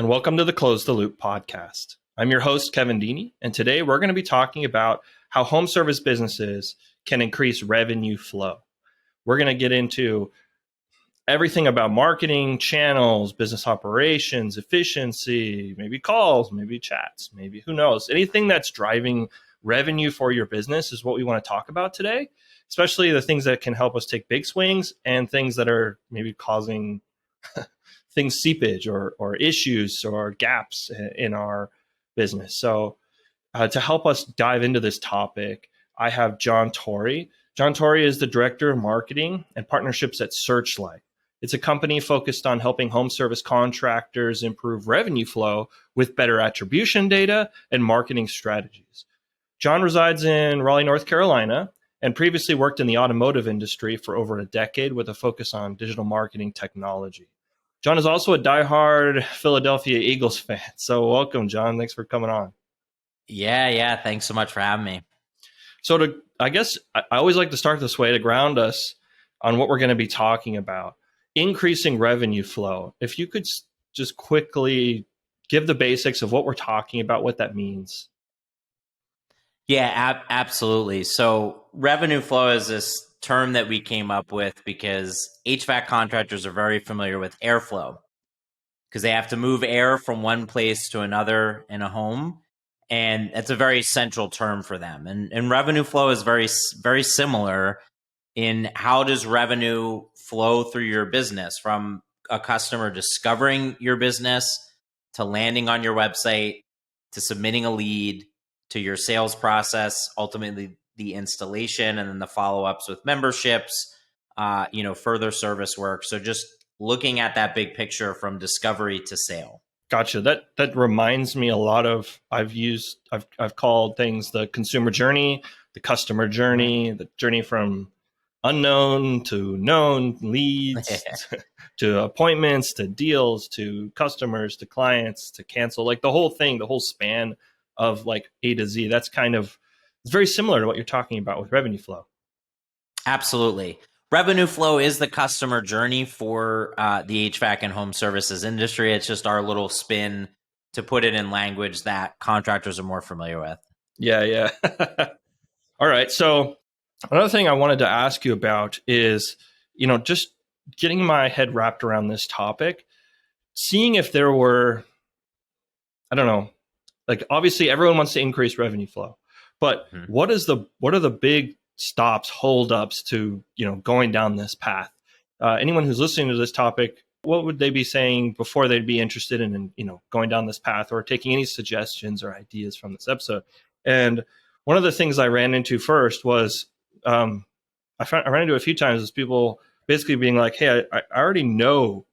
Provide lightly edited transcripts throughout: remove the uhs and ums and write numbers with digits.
and welcome to the Close the Loop podcast. I'm your host, Kevin Dieny, and today we're going to be talking about how home service businesses can increase revenue flow. We're going to get into everything about marketing, channels, business operations, efficiency, maybe calls, maybe chats, maybe who knows. Anything that's driving revenue for your business is what we want to talk about today, especially the things that can help us take big swings and things that are maybe causing things seepage or issues or gaps in our business. So to help us dive into this topic, I have Jon Torrey. Jon Torrey is the Director of Marketing and Partnerships at SearchLight. It's a company focused on helping home service contractors improve revenue flow with better attribution data and marketing strategies. Jon resides in Raleigh, North Carolina, and previously worked in the automotive industry for over a decade with a focus on digital marketing technology. Jon is also a diehard Philadelphia Eagles fan. So welcome, Jon. Thanks for coming on. Yeah. Thanks so much for having me. So I guess I always like to start this way to ground us on what we're going to be talking about. Increasing revenue flow. If you could just quickly give the basics of what we're talking about, what that means. Yeah, absolutely. So revenue flow is this term that we came up with because HVAC contractors are very familiar with airflow because they have to move air from one place to another in a home. And it's a very central term for them. And revenue flow is very, very similar in how does revenue flow through your business from a customer discovering your business to landing on your website to submitting a lead to your sales process, ultimately the installation and then the follow-ups with memberships, further service work. So just looking at that big picture from discovery to sale. Gotcha. That reminds me a lot of I've called things the consumer journey, the customer journey, the journey from unknown to known leads to appointments to deals to customers to clients to cancel, like the whole thing, the whole span of like A to Z. That's it's very similar to what you're talking about with revenue flow. Absolutely. Revenue flow is the customer journey for the HVAC and home services industry. It's just our little spin to put it in language that contractors are more familiar with. Yeah. All right. So another thing I wanted to ask you about is, just getting my head wrapped around this topic, seeing if there were, I don't know, like obviously everyone wants to increase revenue flow, but what are the big stops, holdups to, going down this path? Anyone who's listening to this topic, what would they be saying before they'd be interested in, going down this path or taking any suggestions or ideas from this episode? And one of the things I ran into first was, I ran into a few times is people basically being like, hey, I already know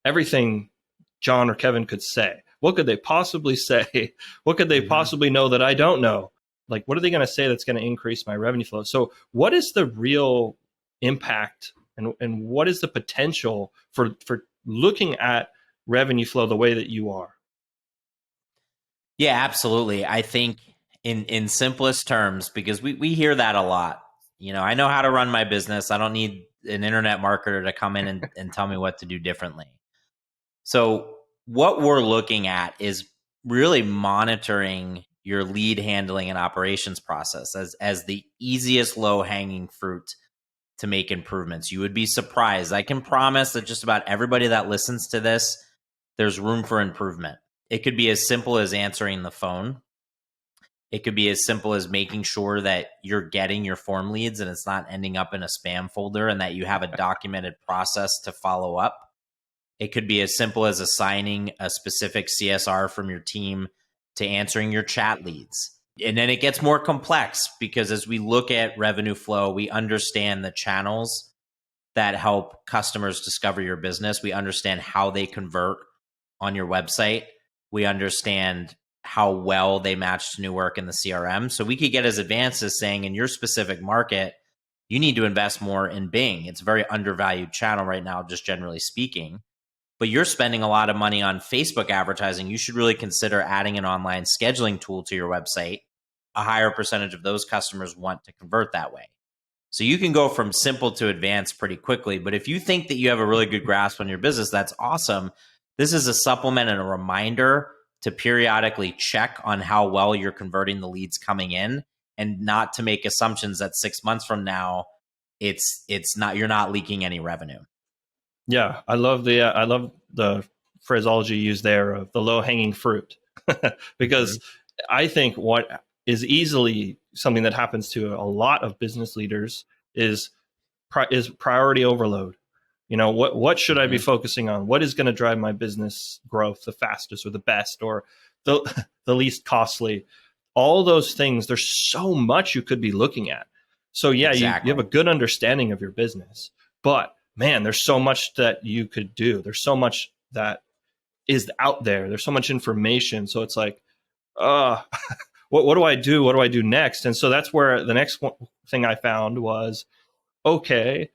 everything Jon or Kevin could say. What could they possibly say? What could they possibly know that I don't know? Like, what are they going to say that's going to increase my revenue flow? So what is the real impact and what is the potential for looking at revenue flow the way that you are? Yeah, absolutely. I think in simplest terms, because we hear that a lot. I know how to run my business. I don't need an internet marketer to come in and tell me what to do differently. So what we're looking at is really monitoring your lead handling and operations process as the easiest low-hanging fruit to make improvements. You would be surprised. I can promise that just about everybody that listens to this, there's room for improvement. It could be as simple as answering the phone. It could be as simple as making sure that you're getting your form leads and it's not ending up in a spam folder and that you have a documented process to follow up. It could be as simple as assigning a specific CSR from your team to answering your chat leads. And then it gets more complex because as we look at revenue flow, we understand the channels that help customers discover your business. We understand how they convert on your website. We understand how well they match to new work in the CRM. So we could get as advanced as saying in your specific market, you need to invest more in Bing. It's a very undervalued channel right now, just generally speaking. But you're spending a lot of money on Facebook advertising. You should really consider adding an online scheduling tool to your website. A higher percentage of those customers want to convert that way. So you can go from simple to advanced pretty quickly. But if you think that you have a really good grasp on your business, that's awesome. This is a supplement and a reminder to periodically check on how well you're converting the leads coming in, and not to make assumptions that 6 months from now it's not, you're not leaking any revenue. Yeah, I love the phraseology used there of the low hanging fruit, because I think what is easily something that happens to a lot of business leaders is priority overload. What should I be focusing on? What is going to drive my business growth the fastest or the best or the the least costly? All those things, there's so much you could be looking at. So yeah, Exactly. you have a good understanding of your business, but man, there's so much that you could do. There's so much that is out there. There's so much information. So it's like, uh, what do I do? What do I do next? And so that's where the next thing I found was, okay,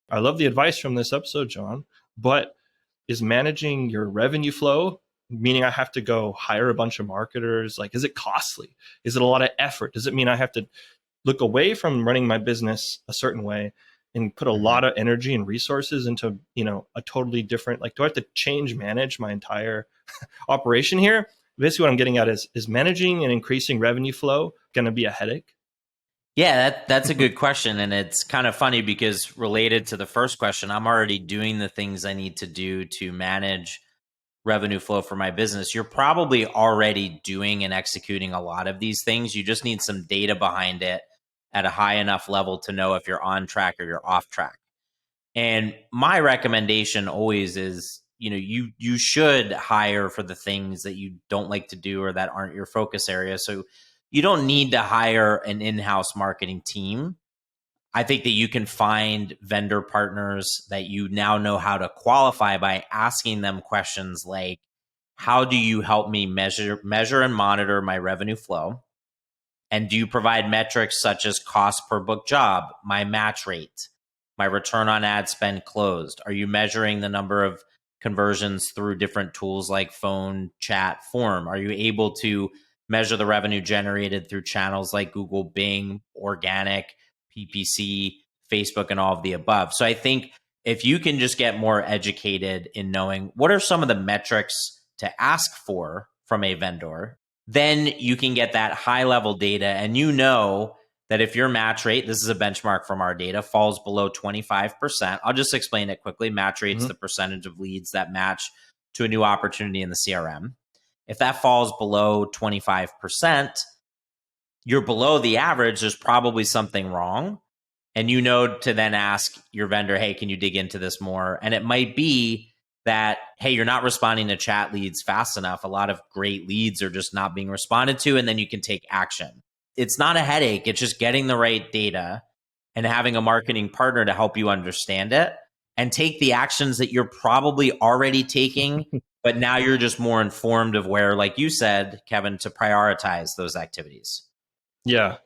I love the advice from this episode, Jon, but is managing your revenue flow, meaning I have to go hire a bunch of marketers? Like, is it costly? Is it a lot of effort? Does it mean I have to look away from running my business a certain way and put a lot of energy and resources into, a totally different, like, do I have to manage my entire operation here? Basically what I'm getting at is managing and increasing revenue flow going to be a headache? Yeah, that's a good question. And it's kind of funny because related to the first question, I'm already doing the things I need to do to manage revenue flow for my business. You're probably already doing and executing a lot of these things. You just need some data behind it at a high enough level to know if you're on track or you're off track. And my recommendation always is, you should hire for the things that you don't like to do or that aren't your focus area. So you don't need to hire an in-house marketing team. I think that you can find vendor partners that you now know how to qualify by asking them questions like, how do you help me measure and monitor my revenue flow? And do you provide metrics such as cost per book job, my match rate, my return on ad spend closed? Are you measuring the number of conversions through different tools like phone, chat, form? Are you able to measure the revenue generated through channels like Google, Bing, organic, PPC, Facebook, and all of the above? So I think if you can just get more educated in knowing what are some of the metrics to ask for from a vendor, then you can get that high level data, and that if your match rate, this is a benchmark from our data, falls below 25%, I'll just explain it quickly. Match rate's the percentage of leads that match to a new opportunity in the CRM. If that falls below 25%, you're below the average, there's probably something wrong. And to then ask your vendor, hey, can you dig into this more? And it might be that, hey, you're not responding to chat leads fast enough. A lot of great leads are just not being responded to, and then you can take action. It's not a headache. It's just getting the right data and having a marketing partner to help you understand it and take the actions that you're probably already taking, but now you're just more informed of where, like you said, Kevin, to prioritize those activities. Yeah.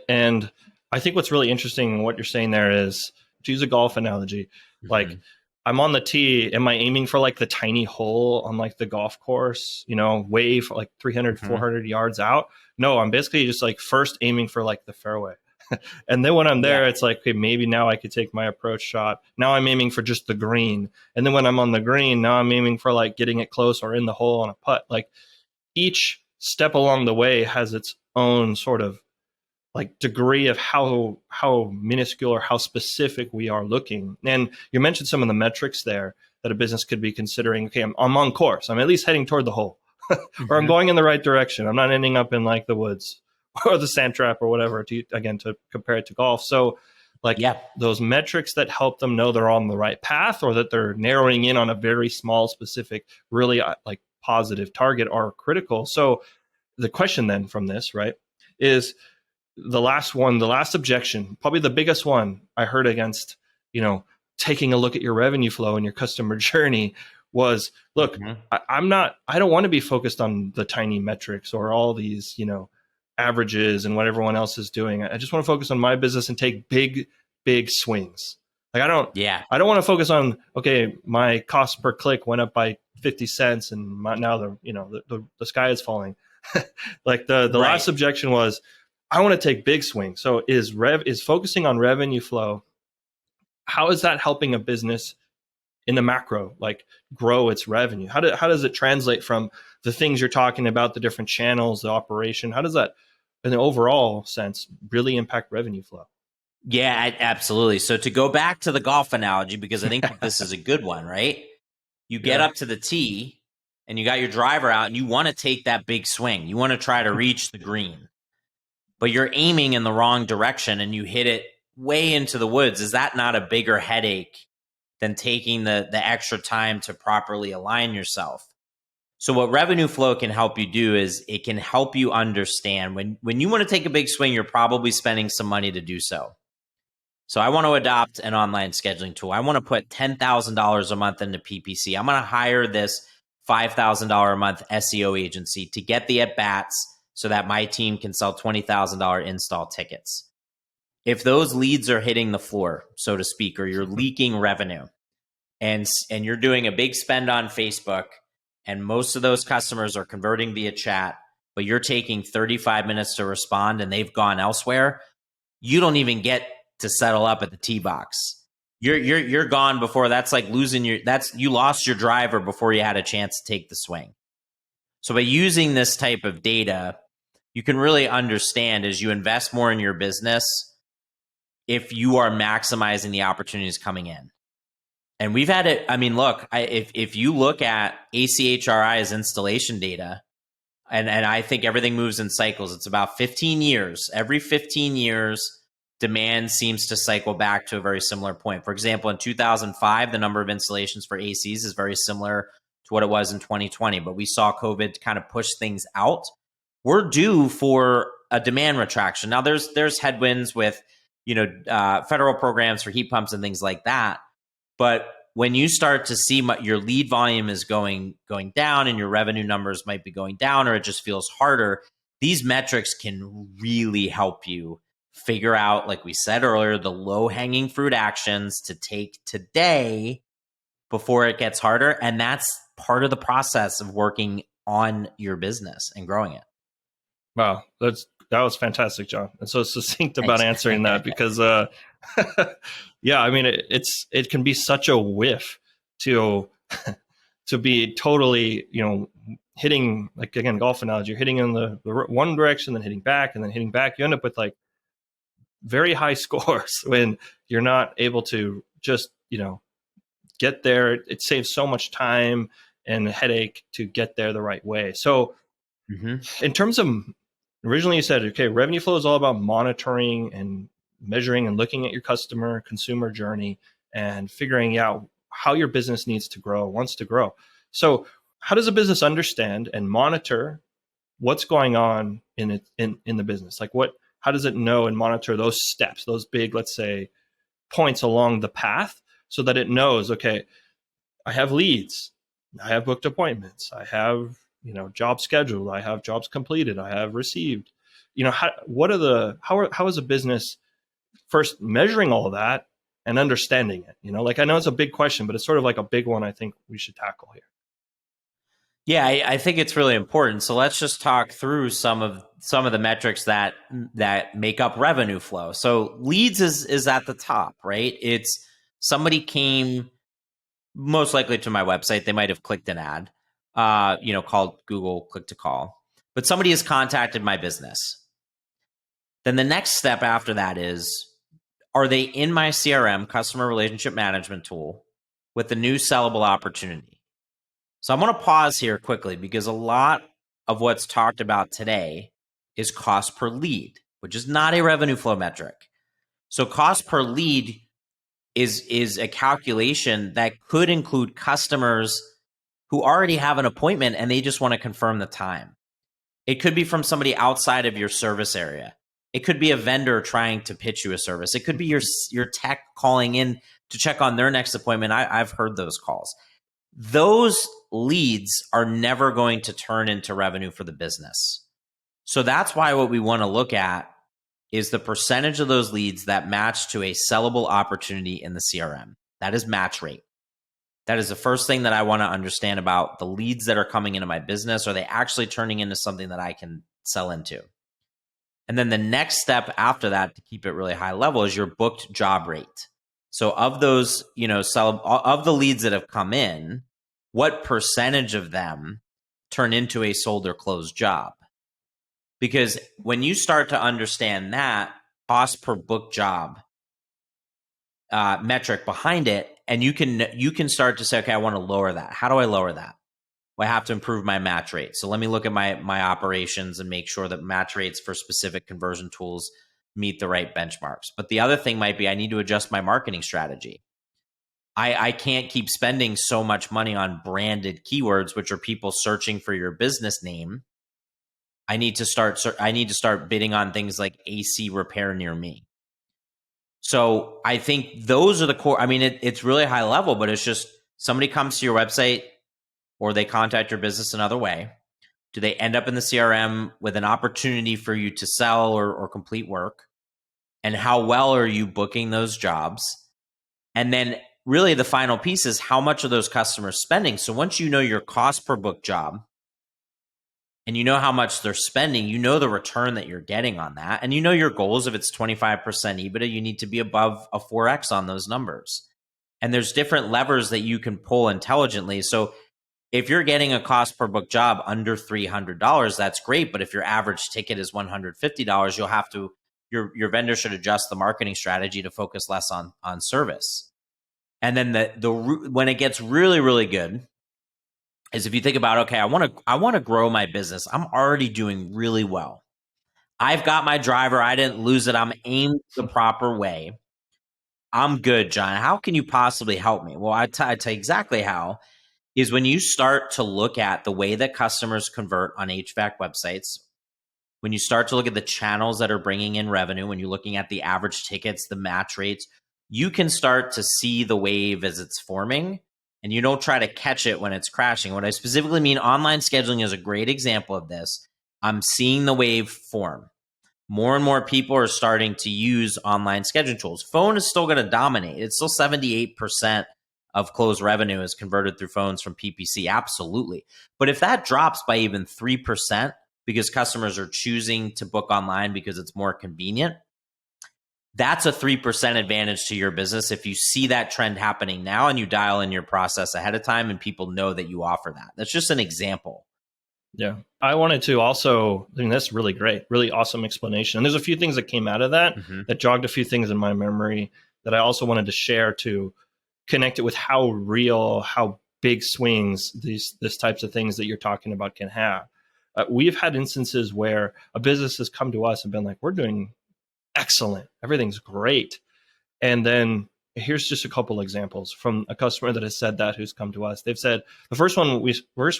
And I think what's really interesting in what you're saying there is, to use a golf analogy, like, I'm on the tee. Am I aiming for like the tiny hole on like the golf course, way for like 300, 400 yards out? No, I'm basically just like first aiming for like the fairway. And then when I'm there, it's like, okay, maybe now I could take my approach shot. Now I'm aiming for just the green. And then when I'm on the green, now I'm aiming for like getting it close or in the hole on a putt. Like, each step along the way has its own sort of like degree of how minuscule or how specific we are looking. And you mentioned some of the metrics there that a business could be considering. Okay, I'm on course. I'm at least heading toward the hole, or I'm going in the right direction. I'm not ending up in like the woods or the sand trap or whatever, to compare it to golf. So like, those metrics that help them know they're on the right path, or that they're narrowing in on a very small, specific, really like positive target, are critical. So the question then from this, right, is the last objection, probably the biggest one I heard against, taking a look at your revenue flow and your customer journey, was, look, I don't want to be focused on the tiny metrics or all these, averages and what everyone else is doing. I just want to focus on my business and take big swings. Like, I don't want to focus on, okay, my cost per click went up by 50 cents and now the sky is falling. Like the last objection was, I want to take big swings. So is focusing on revenue flow, how is that helping a business in the macro, like grow its revenue? How does it translate from the things you're talking about, the different channels, the operation? How does that, in the overall sense, really impact revenue flow? Yeah, absolutely. So to go back to the golf analogy, because I think that this is a good one, right? You get up to the tee and you got your driver out and you want to take that big swing. You want to try to reach the green, but you're aiming in the wrong direction and you hit it way into the woods. Is that not a bigger headache than taking the extra time to properly align yourself? So what revenue flow can help you do is it can help you understand when you want to take a big swing, you're probably spending some money to do so. So I want to adopt an online scheduling tool. I want to put $10,000 a month into PPC. I'm going to hire this $5,000 a month SEO agency to get the at-bats so that my team can sell $20,000 install tickets. If those leads are hitting the floor, so to speak, or you're leaking revenue and you're doing a big spend on Facebook and most of those customers are converting via chat, but you're taking 35 minutes to respond and they've gone elsewhere, you don't even get to settle up at the tee box. You're gone before. That's like losing you lost your driver before you had a chance to take the swing. So by using this type of data, you can really understand as you invest more in your business if you are maximizing the opportunities coming in. And we've had it. I mean, look, if you look at ACHRI's installation data, and I think everything moves in cycles. It's about 15 years. Every 15 years, demand seems to cycle back to a very similar point. For example, in 2005, the number of installations for ACs is very similar to what it was in 2020, but we saw COVID kind of push things out. We're due for a demand retraction. Now, there's headwinds with federal programs for heat pumps and things like that, but when you start to see your lead volume is going down and your revenue numbers might be going down, or it just feels harder, these metrics can really help you figure out, like we said earlier, the low-hanging fruit actions to take today before it gets harder. And that's part of the process of working on your business and growing it. Wow, that was fantastic, John. And so succinct about answering that because, yeah, I mean, it can be such a whiff to to be totally, hitting, like, again, golf analogy, you're hitting in the one direction, then hitting back, and then hitting back. You end up with like very high scores when you're not able to just, get there. It saves so much time and headache to get there the right way. So in terms of, originally you said, okay, revenue flow is all about monitoring and measuring and looking at your consumer journey and figuring out how your business needs to grow, wants to grow. So how does a business understand and monitor what's going on in the business? Like how does it know and monitor those steps, those big, let's say, points along the path, so that it knows, okay, I have leads, I have booked appointments, I have, jobs scheduled, I have jobs completed, I have received, how is a business first measuring all that and understanding it? Like, I know it's a big question, but it's sort of like a big one I think we should tackle here. Yeah, I think it's really important. So let's just talk through some of the metrics that make up revenue flow. So leads is at the top, right? It's somebody came most likely to my website. They might have clicked an ad, called Google click to call, but somebody has contacted my business. Then the next step after that is, are they in my CRM, customer relationship management tool, with the new sellable opportunity? So I'm going to pause here quickly because a lot of what's talked about today is cost per lead, which is not a revenue flow metric. So cost per lead is a calculation that could include customers who already have an appointment and they just want to confirm the time. It could be from somebody outside of your service area. It could be a vendor trying to pitch you a service. It could be your tech calling in to check on their next appointment. I've heard those calls. Those leads are never going to turn into revenue for the business. So that's why what we want to look at is the percentage of those leads that match to a sellable opportunity in the CRM. That is match rate. That is the first thing that I want to understand about the leads that are coming into my business. Are they actually turning into something that I can sell into? And then the next step after that, to keep it really high level, is your booked job rate. So of those, of the leads that have come in, what percentage of them turn into a sold or closed job? Because when you start to understand that cost per book job metric behind it, and you can start to say, okay, I want to lower that. How do I lower that? Well, I have to improve my match rate. So let me look at my operations and make sure that match rates for specific conversion tools meet the right benchmarks. But the other thing might be I need to adjust my marketing strategy. I can't keep spending so much money on branded keywords, which are people searching for your business name. I need to start bidding on things like AC repair near me. So I think those are the core. I mean, it's really high level, but it's just somebody comes to your website or they contact your business another way. Do they end up in the CRM with an opportunity for you to sell or complete work? And how well are you booking those jobs? And then really the final piece is how much are those customers spending? So once you know your cost per book job and you know how much they're spending, you know the return that you're getting on that. And you know your goals. If it's 25% EBITDA, you need to be above a 4X on those numbers. And there's different levers that you can pull intelligently. So if you're getting a cost per book job under $300, that's great. But if your average ticket is $150, you'll have to, your vendor should adjust the marketing strategy to focus less on service. And then when it gets really, really good is if you think about, okay, I want to grow my business. I'm already doing really well. I've got my driver. I didn't lose it. I'm aimed the proper way. I'm good, John. How can you possibly help me? Well, I tell you exactly how. Is when you start to look at the way that customers convert on HVAC websites, when you start to look at the channels that are bringing in revenue, when you're looking at the average tickets, the match rates, you can start to see the wave as it's forming, and you don't try to catch it when it's crashing. What I specifically mean, online scheduling is a great example of this. I'm seeing the wave form. More and more people are starting to use online scheduling tools. Phone is still going to dominate. It's still 78% of closed revenue is converted through phones from PPC. Absolutely. But if that drops by even 3% because customers are choosing to book online because it's more convenient, that's a 3% advantage to your business if you see that trend happening now and you dial in your process ahead of time and people know that you offer that. That's just an example. Yeah. I wanted to also, I mean, that's really great, really awesome explanation. And there's a few things that came out of that that jogged a few things in my memory that I also wanted to share to connect it with how real, how big swings this types of things that you're talking about can have. We've had instances where a business has come to us and been like, we're doing excellent. Everything's great. And then here's just a couple examples from a customer that has said that who's come to us. They've said the first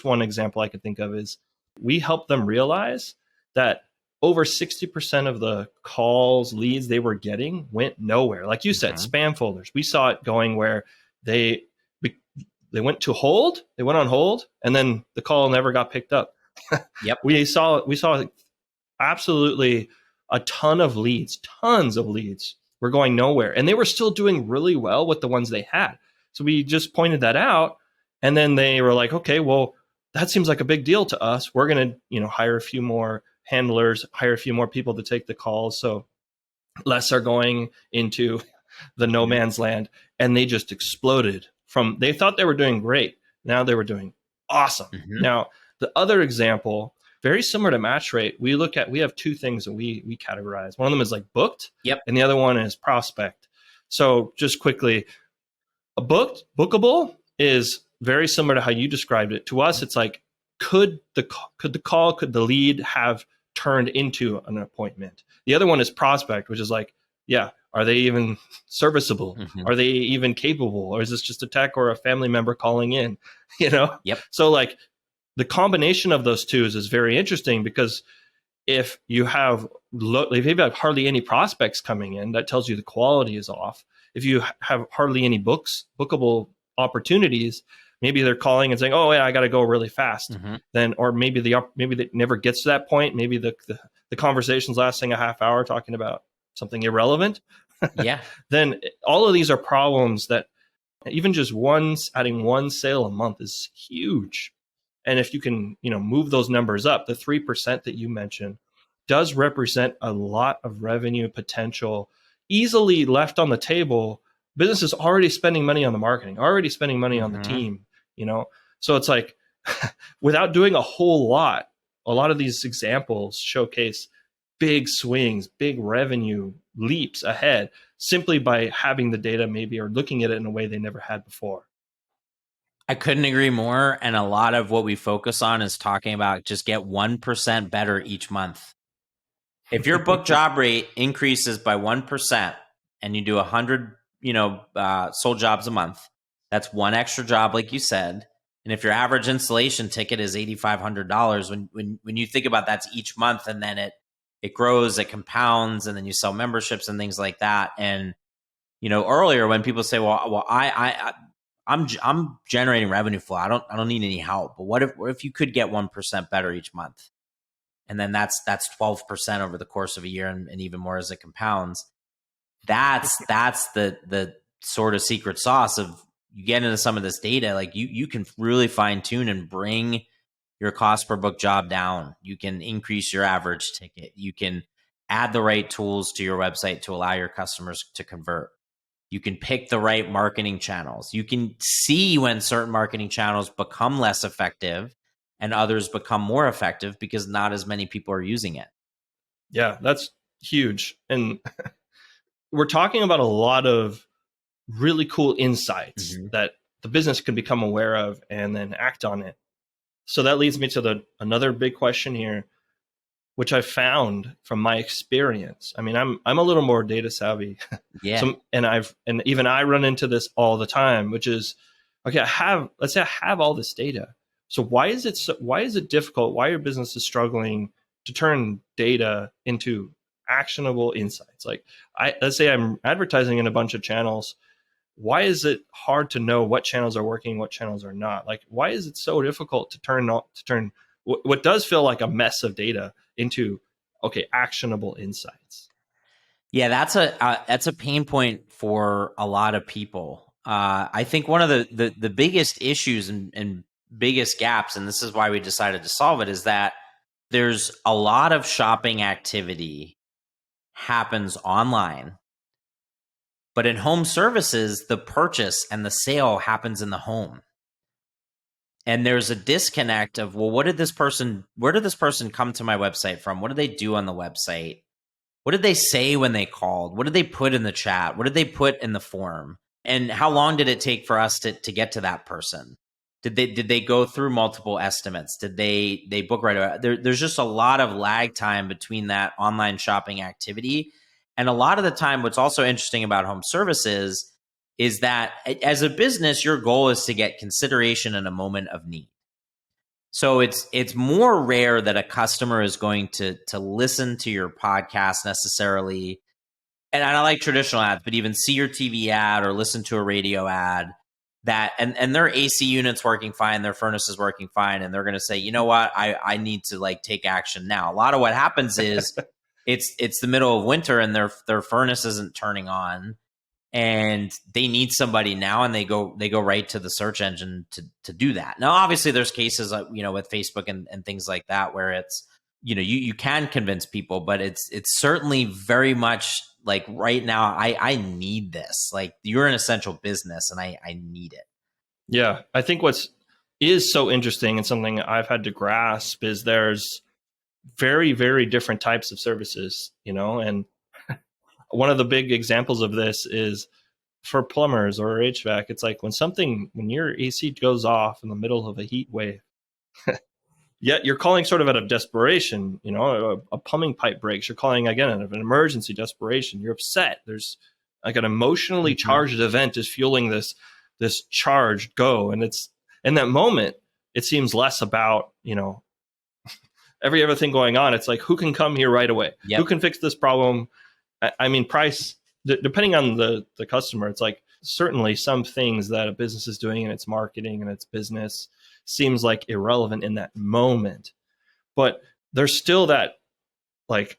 one example I could think of is we helped them realize that over 60% of the calls, leads they were getting went nowhere. Like you said, spam folders. We saw it going where they went to hold, they went on hold, and then the call never got picked up. Yep. We saw absolutely tons of leads were going nowhere. And they were still doing really well with the ones they had. So we just pointed that out. And then they were like, okay, well, that seems like a big deal to us. We're going to, hire a few more handlers, hire a few more people to take the calls. So less are going into the no man's land. And they just exploded they thought they were doing great. Now they were doing awesome. Now, the other example, very similar to match rate, we have two things that we categorize. One of them is like booked, and the other one is prospect. So just quickly, bookable is very similar to how you described it. To us, it's like, could the lead have turned into an appointment? The other one is prospect, which is like, yeah, are they even serviceable? Are they even capable? Or is this just a tech or a family member calling in? So like, the combination of those two is very interesting because if you have hardly any prospects coming in, that tells you the quality is off. If you have hardly any bookable opportunities, maybe they're calling and saying, "Oh yeah, I got to go really fast." Then, or maybe it never gets to that point. Maybe the conversation's lasting a half hour talking about something irrelevant. Yeah. Then all of these are problems that even just adding one sale a month is huge. And if you can, move those numbers up, the 3% that you mentioned does represent a lot of revenue potential easily left on the table business is already spending money on the marketing, already spending money on the Mm-hmm. team, So it's like without doing a whole lot, a lot of these examples showcase big swings, big revenue leaps ahead simply by having the data maybe or looking at it in a way they never had before. I couldn't agree more. And a lot of what we focus on is talking about just get 1% better each month. If your book job rate increases by 1% and you do 100, sold jobs a month, that's one extra job, like you said. And if your average installation ticket is $8,500, when you think about that's each month, and then it grows, it compounds, and then you sell memberships and things like that. And earlier when people say, well, I'm generating revenue flow, I don't need any help. But what if you could get 1% better each month? And then that's 12% over the course of a year, and even more as it compounds. That's the sort of secret sauce of, you get into some of this data, like you can really fine tune and bring your cost per book job down. You can increase your average ticket. You can add the right tools to your website to allow your customers to convert. You can pick the right marketing channels. You can see when certain marketing channels become less effective and others become more effective because not as many people are using it. Yeah, that's huge. And we're talking about a lot of really cool insights that the business can become aware of and then act on it. So that leads me to another big question here, which I found from my experience. I mean, I'm a little more data savvy. Yeah. And even I run into this all the time, which is, okay, let's say I have all this data. So why is it difficult? Why are businesses struggling to turn data into actionable insights? Like let's say I'm advertising in a bunch of channels. Why is it hard to know what channels are working, what channels are not? Like, why is it so difficult to turn what does feel like a mess of data into, okay, actionable insights? Yeah, that's a pain point for a lot of people. I think one of the biggest issues and biggest gaps, and this is why we decided to solve it, is that there's a lot of shopping activity happens online. But in home services, the purchase and the sale happens in the home. And there's a disconnect of, well, where did this person come to my website from? What did they do on the website? What did they say when they called? What did they put in the chat? What did they put in the form? And how long did it take for us to get to that person? Did they go through multiple estimates? Did they book right away? There's just a lot of lag time between that online shopping activity. And a lot of the time, what's also interesting about home services is that as a business, your goal is to get consideration in a moment of need. So it's more rare that a customer is going to listen to your podcast necessarily. And I like traditional ads, but even see your TV ad or listen to a radio ad that and their AC unit's working fine, their furnace is working fine, and they're going to say, you know what, I need to like take action now. A lot of what happens is it's the middle of winter and their furnace isn't turning on, and they need somebody now, and they go right to the search engine to do that. Now, obviously, there's cases with Facebook and things like that where it's you can convince people, but it's certainly very much like right now, I need this. Like, you're an essential business, and I need it. Yeah, I think is so interesting and something I've had to grasp is there's very, very different types of services, and one of the big examples of this is for plumbers or HVAC. It's like when your AC goes off in the middle of a heat wave, yet you're calling sort of out of desperation, a plumbing pipe breaks. You're calling again out of an emergency desperation. You're upset. There's like an emotionally charged event is fueling this charged go. And it's in that moment, it seems less about, every other thing going on. It's like, who can come here right away? Yep. Who can fix this problem? I mean, price, depending on the customer, it's like certainly some things that a business is doing in its marketing and its business seems like irrelevant in that moment. But there's still that, like,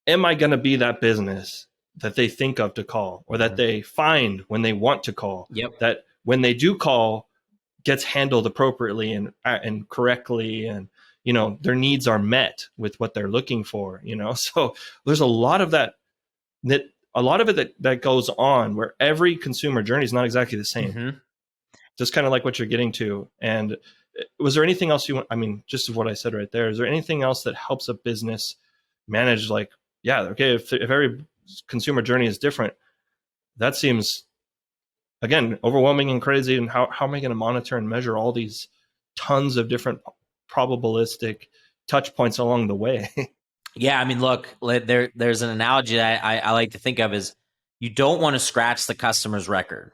am I going to be that business that they think of to call, or that they find when they want to call? Yep. That when they do call, gets handled appropriately and correctly, and their needs are met with what they're looking for. So there's a lot of that a lot of it that goes on where every consumer journey is not exactly the same. Mm-hmm. Just kind of like what you're getting to. And was there anything else you want? I mean, just of what I said right there, is there anything else that helps a business manage, like, yeah, okay, if every consumer journey is different, that seems, again, overwhelming and crazy. And how am I going to monitor and measure all these tons of different probabilistic touch points along the way? Yeah, I mean, look, there's an analogy that I like to think of is you don't want to scratch the customer's record.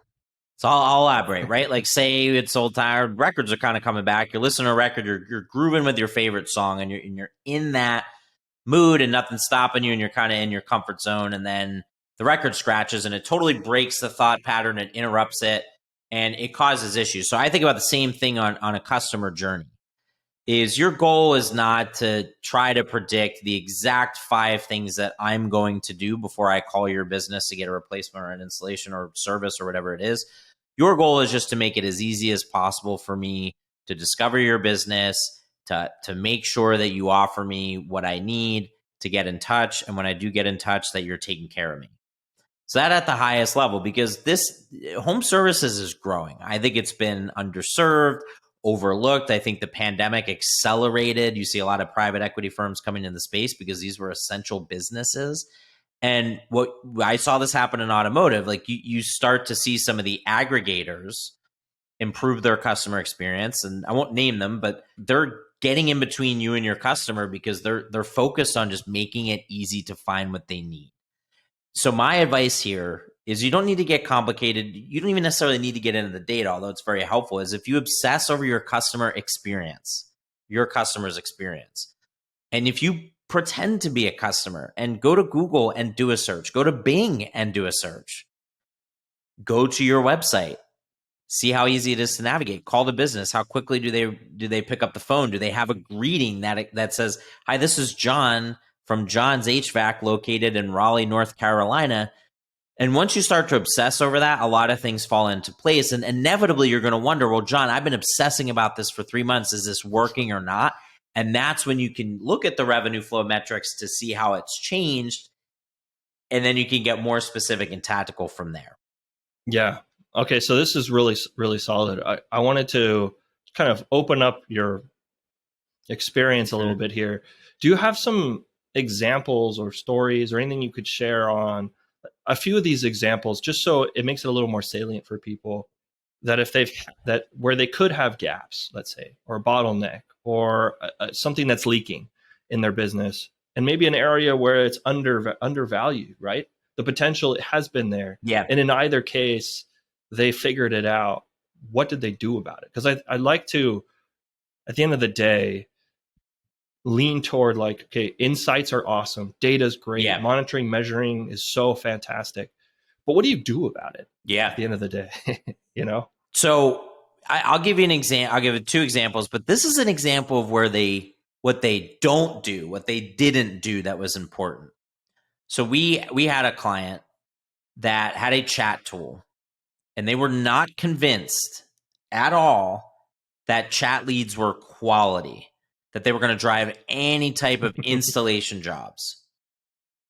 So I'll elaborate, right? Like, say it's old time, records are kind of coming back. You're listening to a record, you're grooving with your favorite song, and you're in that mood, and nothing's stopping you, and you're kind of in your comfort zone. And then the record scratches, and it totally breaks the thought pattern, it interrupts it, and it causes issues. So I think about the same thing on a customer journey. Is your goal is not to try to predict the exact 5 things that I'm going to do before I call your business to get a replacement or an installation or service or whatever it is. Your goal is just to make it as easy as possible for me to discover your business, to make sure that you offer me what I need to get in touch. And when I do get in touch, that you're taking care of me. So that at the highest level, because this home services is growing. I think it's been underserved, overlooked. I think the pandemic accelerated. You see a lot of private equity firms coming into the space because these were essential businesses. And what I saw this happen in automotive, like you start to see some of the aggregators improve their customer experience. And I won't name them, but they're getting in between you and your customer because they're focused on just making it easy to find what they need. So my advice here is you don't need to get complicated. You don't even necessarily need to get into the data, although it's very helpful, is if you obsess over your customer's experience, and if you pretend to be a customer and go to Google and do a search, go to Bing and do a search, go to your website, see how easy it is to navigate, call the business, how quickly do they pick up the phone? Do they have a greeting that says, "Hi, this is John from John's HVAC located in Raleigh, North Carolina." And once you start to obsess over that, a lot of things fall into place. And inevitably, you're going to wonder, well, John, I've been obsessing about this for 3 months. Is this working or not? And that's when you can look at the revenue flow metrics to see how it's changed. And then you can get more specific and tactical from there. Yeah. Okay. So this is really, really solid. I wanted to kind of open up your experience a little bit here. Do you have some examples or stories or anything you could share on a few of these examples, just so it makes it a little more salient for people, that if that where they could have gaps, let's say, or a bottleneck, or something that's leaking in their business, and maybe an area where it's undervalued, right? The potential has been there. Yeah. And in either case, they figured it out. What did they do about it? Because I like to, at the end of the day, lean toward like, okay, insights are awesome. Data's great. Yeah. Monitoring, measuring is so fantastic. But what do you do about it? Yeah. At the end of the day, you know? So I'll give you an example. I'll give you 2 examples, but this is an example of where what they don't do, what they didn't do that was important. So we had a client that had a chat tool, and they were not convinced at all that chat leads were quality, that they were going to drive any type of installation jobs.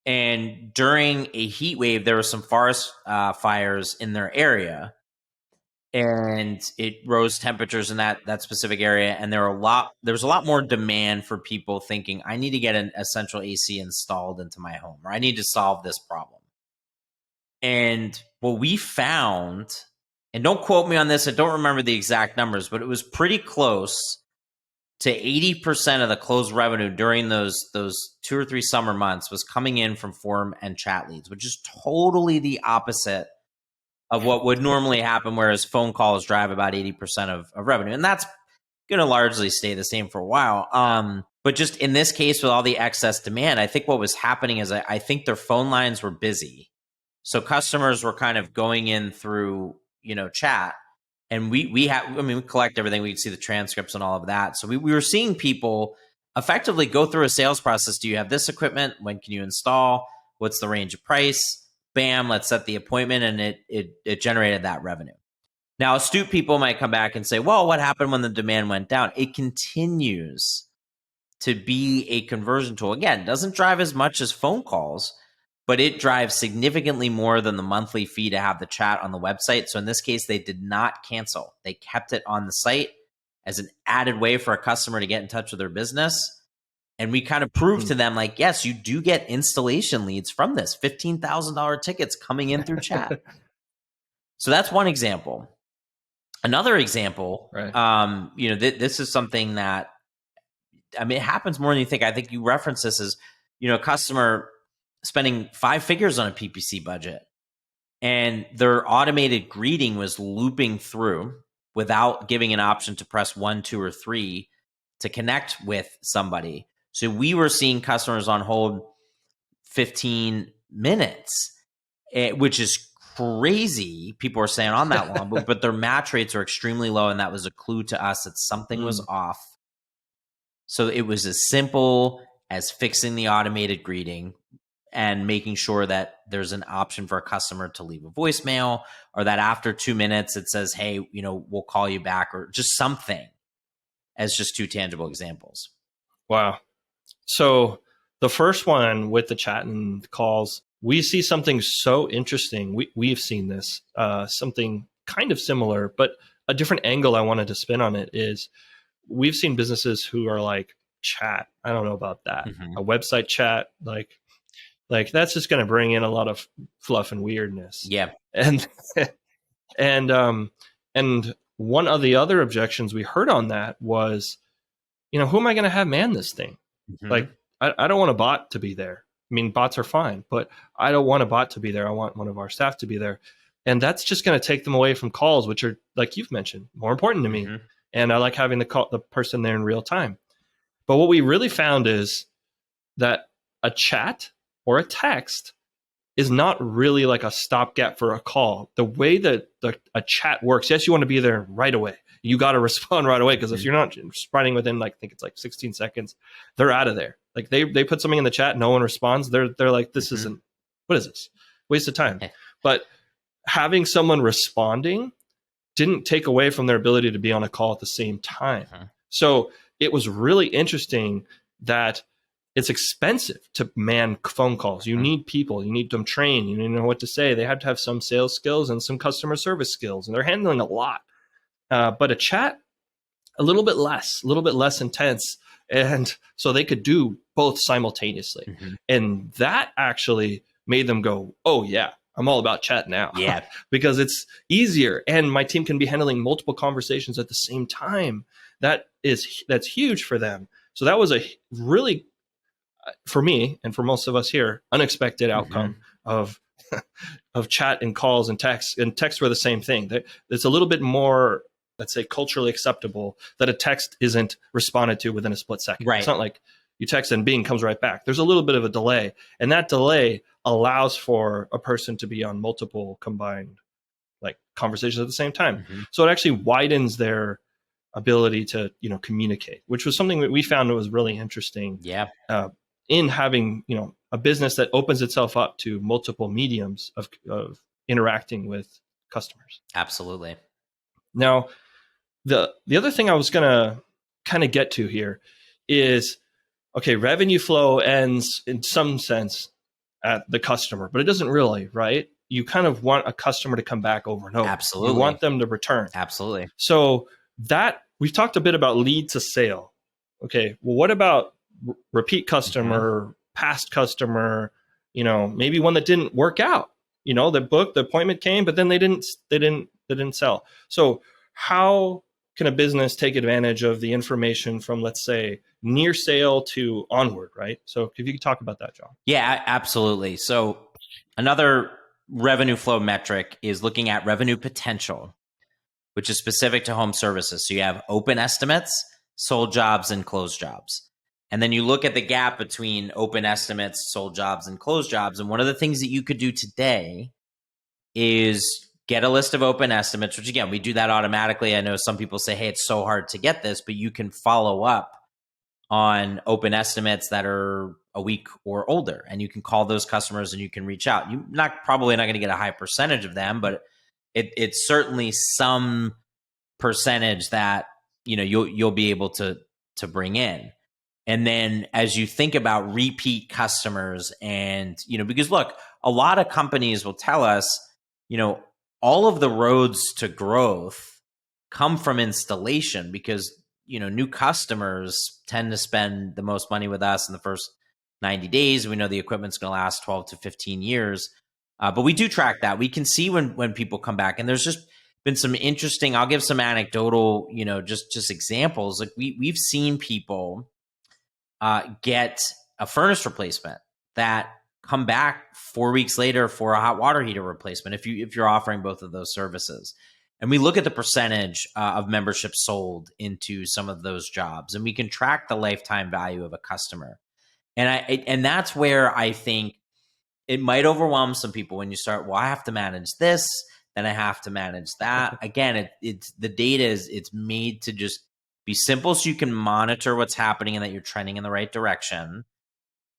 And during a heat wave, there were some forest fires in their area, and it rose temperatures in that specific area. And there was a lot more demand for people thinking, I need to get a central AC installed into my home, or I need to solve this problem. And what we found, and don't quote me on this, I don't remember the exact numbers, but it was pretty close to 80% of the closed revenue during those 2 or 3 summer months was coming in from form and chat leads, which is totally the opposite of what would normally happen, whereas phone calls drive about 80% of revenue. And that's going to largely stay the same for a while. But just in this case, with all the excess demand, I think what was happening is I think their phone lines were busy. So customers were kind of going in through, chat. And we collect everything. We can see the transcripts and all of that. So we were seeing people effectively go through a sales process. Do you have this equipment? When can you install? What's the range of price? Bam, let's set the appointment. And it generated that revenue. Now, astute people might come back and say, well, what happened when the demand went down? It continues to be a conversion tool. Again, it doesn't drive as much as phone calls, but it drives significantly more than the monthly fee to have the chat on the website. So in this case, they did not cancel. They kept it on the site as an added way for a customer to get in touch with their business. And we kind of proved to them, like, yes, you do get installation leads from this, $15,000 tickets coming in through chat. So that's one example. Another example, Right. this is something that, I mean, it happens more than you think. I think you reference this as, a customer spending 5 figures on a PPC budget, and their automated greeting was looping through without giving an option to press 1, 2, or 3 to connect with somebody. So we were seeing customers on hold 15 minutes, which is crazy. People are saying on that long, but their match rates are extremely low, and that was a clue to us that something was off. So it was as simple as fixing the automated greeting and making sure that there's an option for a customer to leave a voicemail, or that after 2 minutes it says, hey, we'll call you back, or just something, as just 2 tangible examples. Wow. So the first one with the chat and calls, we see something so interesting. We've seen this, something kind of similar, but a different angle I wanted to spin on it is we've seen businesses who are like, chat, I don't know about that. A website chat, like that's just going to bring in a lot of fluff and weirdness. Yeah. And one of the other objections we heard on that was, who am I going to have man this thing? Like, I don't want a bot to be there. I mean, bots are fine, but I don't want a bot to be there. I want one of our staff to be there. And that's just going to take them away from calls, which are, like you've mentioned, more important to me. And I like having the person there in real time. But what we really found is that a chat or a text is not really like a stopgap for a call. The way that a chat works, yes, you want to be there right away. You got to respond right away, because if you're not responding within, I think it's like 16 seconds, they're out of there. Like they put something in the chat, no one responds. They're like, this isn't, what is this? Waste of time. But having someone responding didn't take away from their ability to be on a call at the same time. So it was really interesting that it's expensive to man phone calls. You need people, you need them trained, you need to know what to say. They have to have some sales skills and some customer service skills, and they're handling a lot. But a chat, a little bit less intense. And so they could do both simultaneously. And that actually made them go, oh yeah, I'm all about chat now. Yeah. Because it's easier and my team can be handling multiple conversations at the same time. That's huge for them. So that was a really, for me and for most of us here, unexpected outcome of chat and calls and text. And texts were the same thing. It's a little bit more, let's say, culturally acceptable that a text isn't responded to within a split second. Right. It's not like you text and bing, comes right back. There's a little bit of a delay, and that delay allows for a person to be on multiple combined conversations at the same time. So it actually widens their ability to communicate, which was something that we found was really interesting. Yeah. In having a business that opens itself up to multiple mediums of interacting with customers. Absolutely. Now, the other thing I was going to kind of get to here is, okay, revenue flow ends in some sense at the customer, but it doesn't really, right? You kind of want a customer to come back over and over. Absolutely. You want them to return. Absolutely. So that we've talked a bit about lead to sale. Okay, well, what about repeat customer, past customer? Maybe one that didn't work out. The appointment came, but then they didn't sell. So how can a business take advantage of the information from, let's say, near sale to onward, right? So if you could talk about that, Jon. Yeah, absolutely. So another revenue flow metric is looking at revenue potential, which is specific to home services. So you have open estimates, sold jobs, and closed jobs. And then you look at the gap between open estimates, sold jobs, and closed jobs. And one of the things that you could do today is get a list of open estimates, which again, we do that automatically. I know some people say, hey, it's so hard to get this, but you can follow up on open estimates that are a week or older, and you can call those customers and you can reach out. You're probably not going to get a high percentage of them, but it's certainly some percentage that you'll be able to bring in. And then as you think about repeat customers and, because look, a lot of companies will tell us, all of the roads to growth come from installation because, new customers tend to spend the most money with us in the first 90 days. We know the equipment's going to last 12 to 15 years. But we do track that. We can see when people come back, and there's just been some interesting, I'll give some anecdotal, just examples. Like we've seen people get a furnace replacement that come back 4 weeks later for a hot water heater replacement if you're offering both of those services. And we look at the percentage of membership sold into some of those jobs, and we can track the lifetime value of a customer. And that's where I think it might overwhelm some people when you start, well, I have to manage this, then I have to manage that. Again, it's the data it's made to just be simple so you can monitor what's happening and that you're trending in the right direction.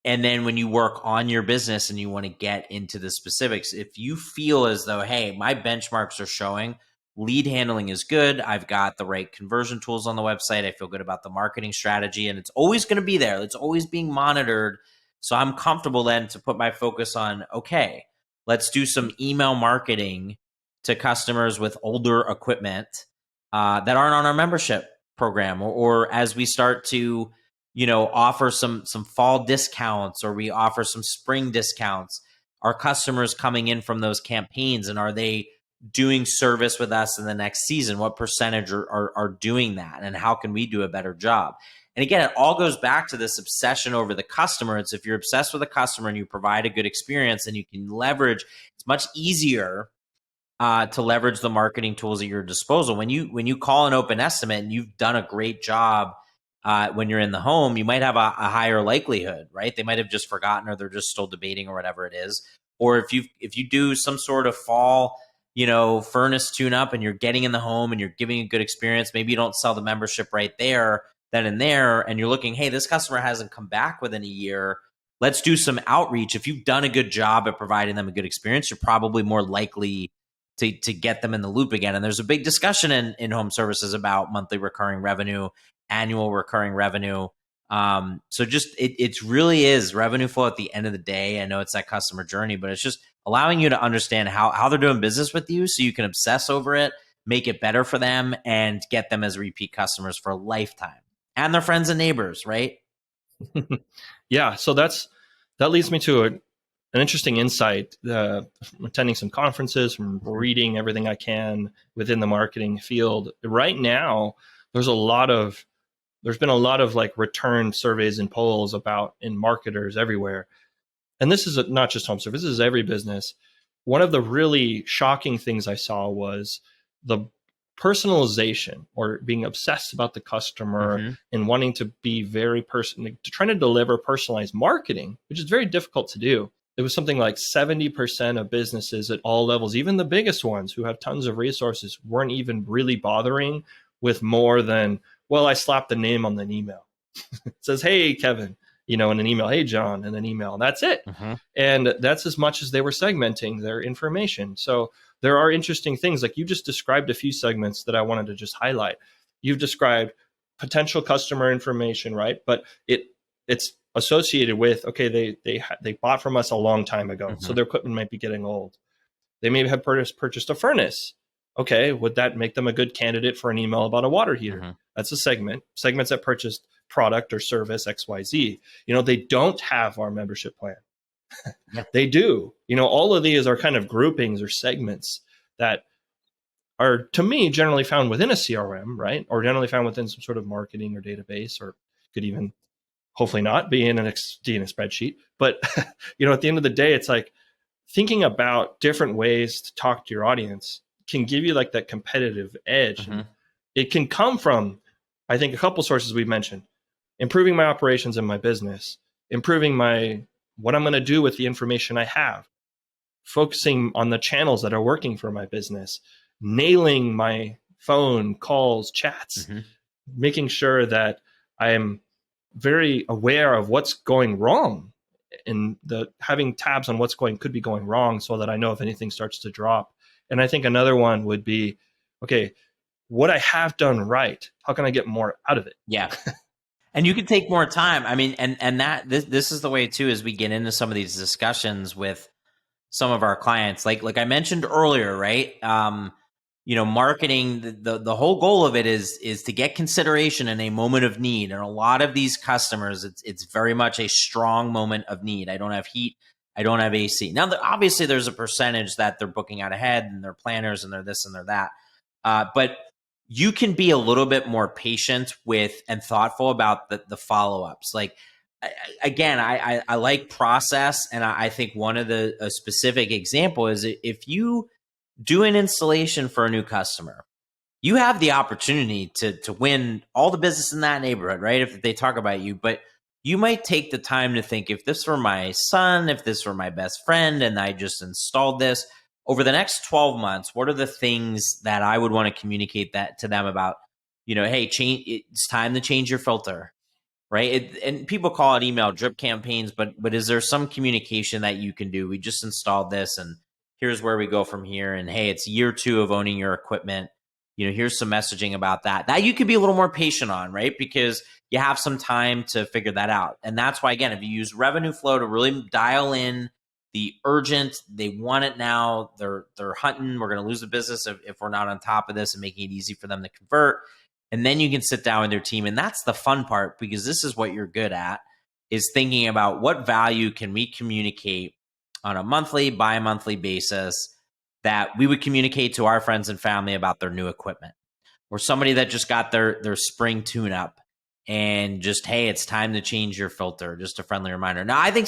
And then when you work on your business and you want to get into the specifics, if you feel as though, hey, my benchmarks are showing lead handling is good, I've got the right conversion tools on the website, I feel good about the marketing strategy, and it's always going to be there. It's always being monitored. So I'm comfortable then to put my focus on, okay, let's do some email marketing to customers with older equipment that aren't on our membership program, or as we start to, offer some fall discounts, or we offer some spring discounts. Are customers coming in from those campaigns, and are they doing service with us in the next season? What percentage are doing that, and how can we do a better job? And again, it all goes back to this obsession over the customer. It's if you're obsessed with a customer and you provide a good experience, and you can leverage, it's much easier to leverage the marketing tools at your disposal. When you call an open estimate and you've done a great job when you're in the home, you might have a higher likelihood, right? They might have just forgotten, or they're just still debating, or whatever it is. Or if you do some sort of fall, furnace tune up, and you're getting in the home and you're giving a good experience, maybe you don't sell the membership right there, then and there, and you're looking, hey, this customer hasn't come back within a year. Let's do some outreach. If you've done a good job at providing them a good experience, you're probably more likely to get them in the loop again. And there's a big discussion in home services about monthly recurring revenue, annual recurring revenue. So just it really is revenue flow at the end of the day. I know it's that customer journey, but it's just allowing you to understand how they're doing business with you, so you can obsess over it, make it better for them, and get them as repeat customers for a lifetime, and their friends and neighbors, right? Yeah. So that leads me to an interesting insight. From attending some conferences, from reading everything I can within the marketing field. Right now, there's been a lot of like return surveys and polls in marketers everywhere. And this is not just home service, this is every business. One of the really shocking things I saw was the personalization, or being obsessed about the customer and wanting to be very trying to deliver personalized marketing, which is very difficult to do. It was something like 70% of businesses at all levels, even the biggest ones who have tons of resources, weren't even really bothering with more than, well, I slapped the name on the email. It says, hey, Kevin, in an email, hey, John, in an email, and that's it. And that's as much as they were segmenting their information. So there are interesting things, like you just described a few segments that I wanted to just highlight. You've described potential customer information, right? But it's associated with, okay, they bought from us a long time ago, so their equipment might be getting old. They may have purchased a furnace. Okay, would that make them a good candidate for an email about a water heater? That's a segment. Segments that purchased product or service XYZ. They don't have our membership plan. They do. All of these are kind of groupings or segments that are, to me, generally found within a CRM, right? Or generally found within some sort of marketing or database, or could even, hopefully not, be in a spreadsheet. But, at the end of the day, it's like thinking about different ways to talk to your audience can give you like that competitive edge. And it can come from, I think, a couple sources we've mentioned: improving my operations in my business, improving what I'm going to do with the information I have, focusing on the channels that are working for my business, nailing my phone calls, chats, making sure that I am very aware of what's going wrong, and having tabs on could be going wrong, so that I know if anything starts to drop. And I think another one would be, okay, what I have done right, how can I get more out of it? Yeah. And you can take more time. I mean, and that this is the way too, as we get into some of these discussions with some of our clients, like I mentioned earlier, right? Marketing, the whole goal of it is to get consideration in a moment of need. And a lot of these customers, it's very much a strong moment of need. I don't have heat, I don't have AC. Now, obviously, there's a percentage that they're booking out ahead, and they're planners, and they're this and they're that. But you can be a little bit more patient with and thoughtful about the follow-ups. Like, again, I like process, and I think one of a specific example is if you do an installation for a new customer, you have the opportunity to win all the business in that neighborhood, right? If they talk about you, but you might take the time to think, if this were my son, if this were my best friend, and I just installed this, over the next 12 months, what are the things that I would want to communicate that to them about, hey, it's time to change your filter, right? And people call it email drip campaigns, but is there some communication that you can do? We just installed this, and here's where we go from here. And hey, it's year 2 of owning your equipment. Here's some messaging about that you could be a little more patient on, right? Because you have some time to figure that out. And that's why, again, if you use revenue flow to really dial in the urgent, they want it now, they're hunting, we're going to lose the business if we're not on top of this and making it easy for them to convert. And then you can sit down with your team. And that's the fun part, because this is what you're good at, is thinking about what value can we communicate on a monthly, bi-monthly basis that we would communicate to our friends and family about their new equipment, or somebody that just got their spring tune-up and just, hey, it's time to change your filter, just a friendly reminder. Now, I think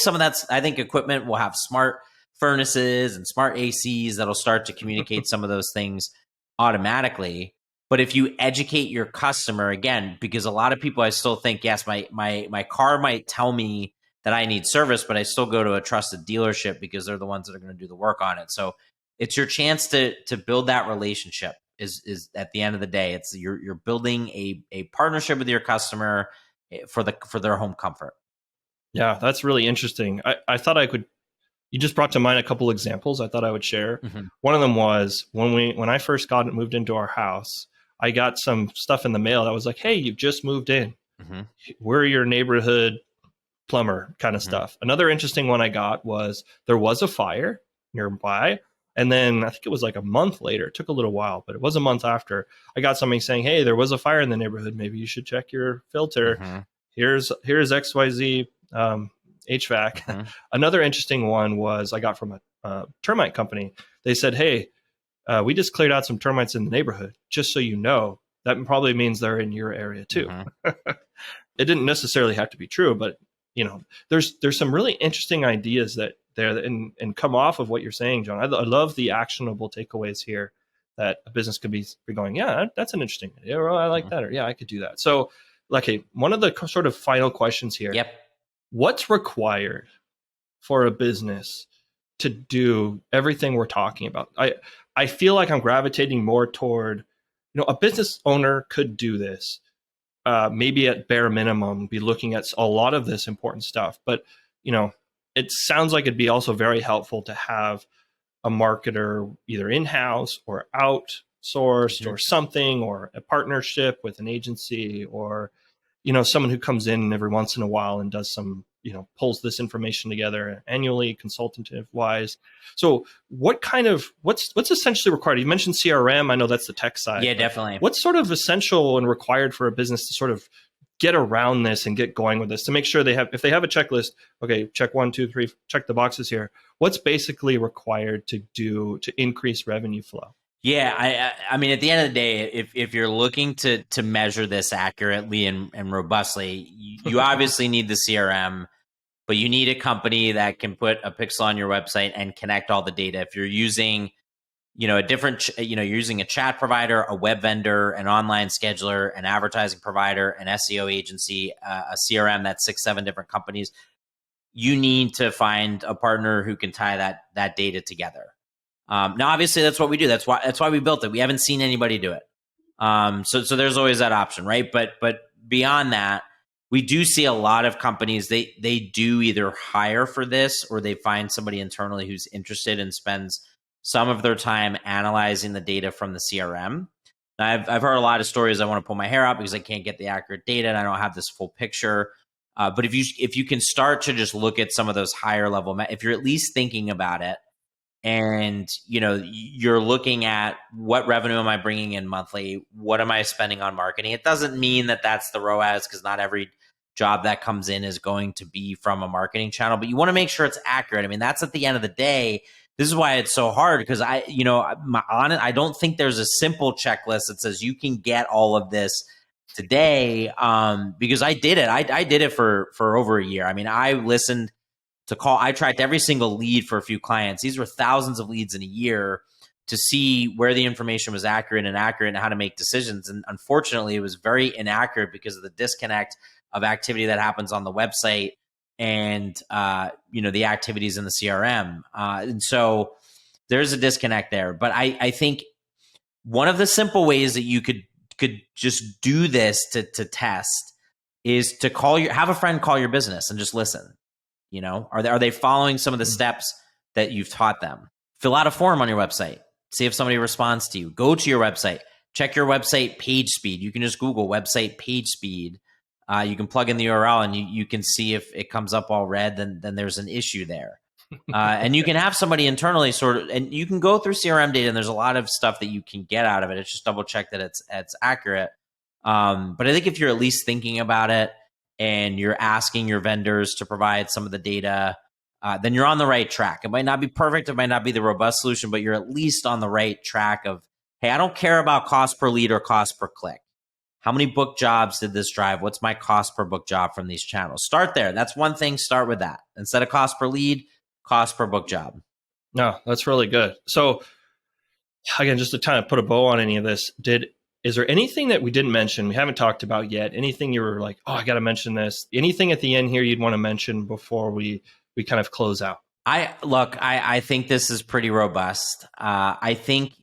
I think equipment will have smart furnaces and smart ACs that'll start to communicate some of those things automatically. But if you educate your customer, again, because a lot of people, I still think, yes, my car might tell me that I need service, but I still go to a trusted dealership because they're the ones that are going to do the work on it. So it's your chance to build that relationship. Is at the end of the day, it's you're building a partnership with your customer for their home comfort. Yeah, that's really interesting. I thought you just brought to mind a couple examples I thought I would share. Mm-hmm. One of them was when I first moved into our house, I got some stuff in the mail that was like, hey, you've just moved in. Mm-hmm. We're your neighborhood plumber kind of Mm-hmm. stuff. Another interesting one I got was there was a fire nearby. And then I think it was like a month later, it took a little while, but it was a month after, I got something saying, hey, there was a fire in the neighborhood. Maybe you should check your filter. Mm-hmm. Here's XYZ HVAC. Mm-hmm. Another interesting one was I got from a termite company. They said, hey, we just cleared out some termites in the neighborhood. Just so you know, that probably means they're in your area too. Mm-hmm. It didn't necessarily have to be true, but there's some really interesting ideas that there and come off of what you're saying, John. I love the actionable takeaways here that a business could be going, yeah, that's an interesting idea, or I like that, or yeah, I could do that. So, like, one of the sort of final questions here. Yep. What's required for a business to do everything we're talking about? I feel like I'm gravitating more toward, a business owner could do this. Maybe at bare minimum, be looking at a lot of this important stuff. But, it sounds like it'd be also very helpful to have a marketer either in-house or outsourced or something, or a partnership with an agency, or, someone who comes in every once in a while and does some, pulls this information together annually, consultative wise. So what's essentially required? You mentioned CRM. I know that's the tech side. Yeah, definitely. What's sort of essential and required for a business to sort of get around this and get going with this, to make sure if they have a checklist, okay, check 1, 2, 3, check the boxes here. What's basically required to increase revenue flow? Yeah, I mean, at the end of the day, if you're looking to measure this accurately and robustly, you obviously need the CRM, but you need a company that can put a pixel on your website and connect all the data. If you're using, a different, you're using a chat provider, a web vendor, an online scheduler, an advertising provider, an SEO agency, a CRM that's 6, 7 different companies, you need to find a partner who can tie that data together. Now, obviously, that's what we do. That's why we built it. We haven't seen anybody do it. So there's always that option, right? But beyond that, we do see a lot of companies, they do either hire for this, or they find somebody internally who's interested and spends some of their time analyzing the data from the CRM. I've heard a lot of stories. I want to pull my hair out because I can't get the accurate data and I don't have this full picture. But if you can start to just look at some of those higher level, if you're at least thinking about it, and you're looking at what revenue am I bringing in monthly, what am I spending on marketing. It doesn't mean that that's the ROAS, because not every job that comes in is going to be from a marketing channel, but you want to make sure it's accurate. I mean, that's at the end of the day. This is why it's so hard, because I don't think there's a simple checklist that says you can get all of this today. Because I did it. I did it for over a year. I mean, I listened to call. I tracked every single lead for a few clients. These were thousands of leads in a year, to see where the information was accurate and how to make decisions. And unfortunately, it was very inaccurate because of the disconnect of activity that happens on the website and the activities in the CRM. And so there's a disconnect there. But I think one of the simple ways that you could just do this to test is to have a friend call your business and just listen. Are they following some of the steps that you've taught them? Fill out a form on your website. See if somebody responds to you. Go to your website. Check your website page speed. You can just Google website page speed. You can plug in the URL and you can see if it comes up all red, then there's an issue there. And you can have somebody internally and you can go through CRM data, and there's a lot of stuff that you can get out of it. It's just double check that it's accurate. But I think if you're at least thinking about it, and you're asking your vendors to provide some of the data, then you're on the right track. It might not be perfect. It might not be the robust solution, but you're at least on the right track of, hey, I don't care about cost per lead or cost per click. How many book jobs did this drive? What's my cost per book job from these channels? Start there. That's one thing. Start with that. Instead of cost per lead, cost per book job. No, that's really good. So again, just to kind of put a bow on any of this, is there anything that we didn't mention, we haven't talked about yet? Anything you were like, oh, I got to mention this? Anything at the end here you'd want to mention before we kind of close out? I think this is pretty robust. I think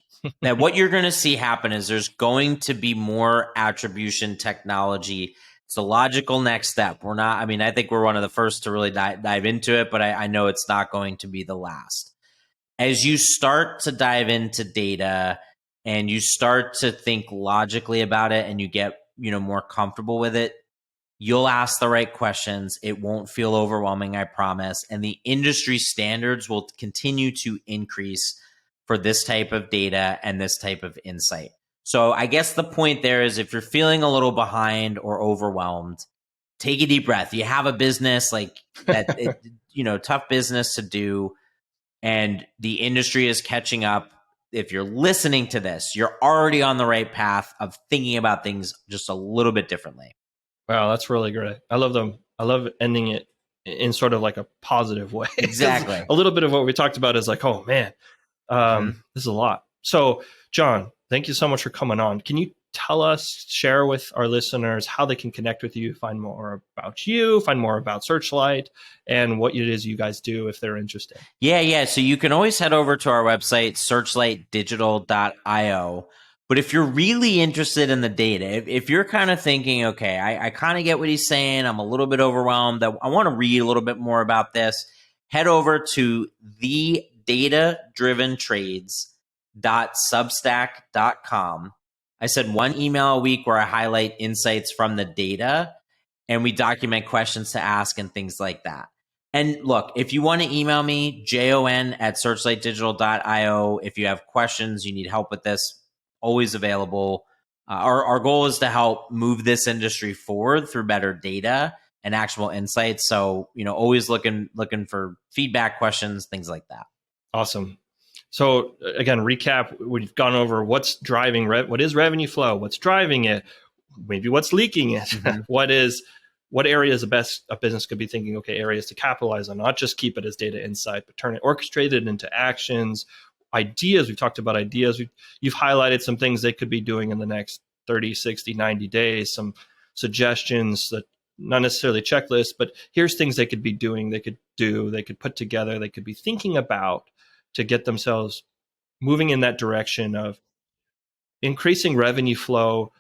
that what you're going to see happen is there's going to be more attribution technology. It's a logical next step. I think we're one of the first to really dive into it, but I know it's not going to be the last. As you start to dive into data, and you start to think logically about it, and you get more comfortable with it, you'll ask the right questions. It won't feel overwhelming, I promise. And the industry standards will continue to increase for this type of data and this type of insight. So I guess the point there is, if you're feeling a little behind or overwhelmed, take a deep breath. You have a business like that, tough business to do, and the industry is catching up. If you're listening to this, you're already on the right path of thinking about things just a little bit differently. Wow, that's really great. I love them. I love ending it in sort of like a positive way. Exactly. A little bit of what we talked about is like, oh man, this is a lot. So Jon, thank you so much for coming on. Can you share with our listeners how they can connect with you, find more about you, find more about SearchLight, and what it is you guys do if they're interested? Yeah. So you can always head over to our website, SearchLightDigital.io. But if you're really interested in the data, if you're kind of thinking, okay, I kind of get what he's saying, I'm a little bit overwhelmed, I want to read a little bit more about this, head over to thedatadriventrades.substack.com. I said one email a week where I highlight insights from the data, and we document questions to ask and things like that. And look, if you want to email me, jon@searchlightdigital.io. If you have questions, you need help with this, always available. Our goal is to help move this industry forward through better data and actual insights. So, always looking for feedback, questions, things like that. Awesome. So again, recap, we've gone over what's driving, what is revenue flow, what's driving it, maybe what's leaking it, what areas a business could be thinking, okay, areas to capitalize on, not just keep it as data insight, but orchestrate it into actions, ideas. We've talked about ideas. You've highlighted some things they could be doing in the next 30, 60, 90 days, some suggestions that not necessarily checklists, but here's things they could be doing, they could put together, they could be thinking about to get themselves moving in that direction of increasing revenue flow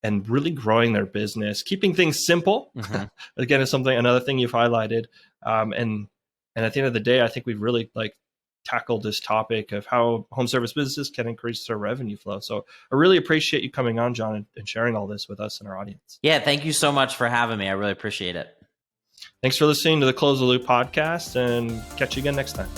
and really growing their business, keeping things simple. Again, is another thing you've highlighted. And at the end of the day, I think we've really tackled this topic of how home service businesses can increase their revenue flow. So I really appreciate you coming on, Jon, and sharing all this with us and our audience. Yeah, thank you so much for having me. I really appreciate it. Thanks for listening to the Close the Loop podcast, and catch you again next time.